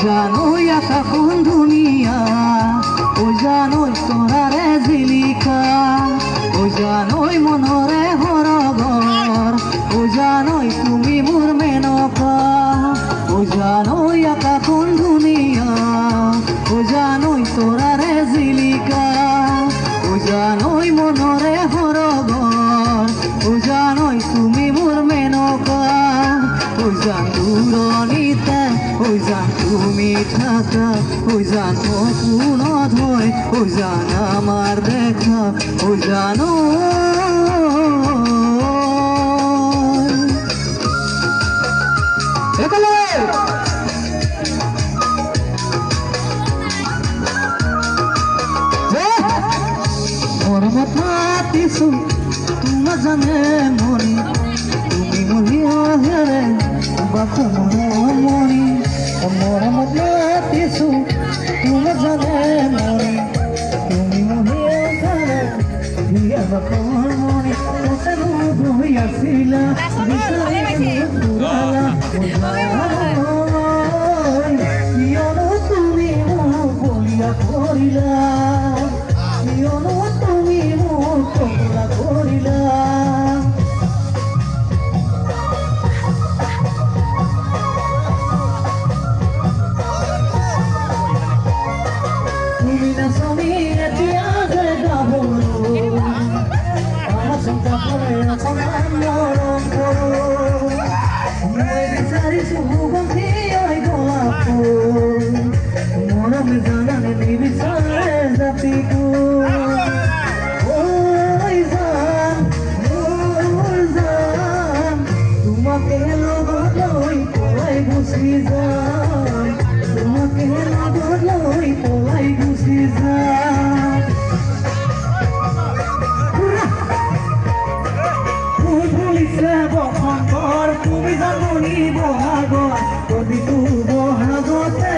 জানোই একা কোন দুনিয়া, ও জানোই তোরারে জিলিকা, ও জানোই মনরে হরগর, ও জানোই তুমি মোর মেনকা, ও জানোই একা কোন দুনিয়া, ও জানোই তোরারে জিলিকা, ও জানোই মনরে হরগর, ও জানোই তুমি মোর মেনকা, ও জান দূরনিতে, ও জান তুমি থাকা, ও জান কোন ধয়, ও জান আমার দেখা, ও জানো মোর মাতিছো তোমা জানে মরি, তুমি মরিয়া হেরে বাপু মরি, মোর মাতিছো তোমা জানে মরি, তুমি মরিয়া হেরে বিয়া বাপু মরি, কোথাও বহিয়াছিলা বিচারে পুরালা, কিয়নো তুমি মোক বলিয়া কৰিলা, কিয়নো তুমি মোক পগলা কৰিলা। তুমি নাচনি এতিয়া যে গাভৰু, আমাৰ চিন্তা কৰে অকণমান মৰম কৰো, মই বিচাৰিছো সুগন্ধি ঐ গোলাপ ফুল, মৰমে জানানে নিবিচাৰে জাতিকো, ঐ জান তোমাকে লগত লৈ পলাই গুচি যাম, তোমাকে লগত লৈ পলাই গুচি যাম। ফুল ফুলিছে বসন্তৰ, তুমি জাননি বহাগত, প্ৰতিটো বহাগতে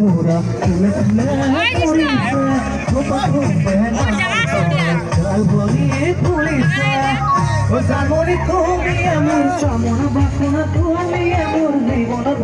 মোরা ফুলে ফুলে ফুলিছে, ও জাননি তুমি মোৰ চামন বাসনা, তুমি মোৰ জীৱনত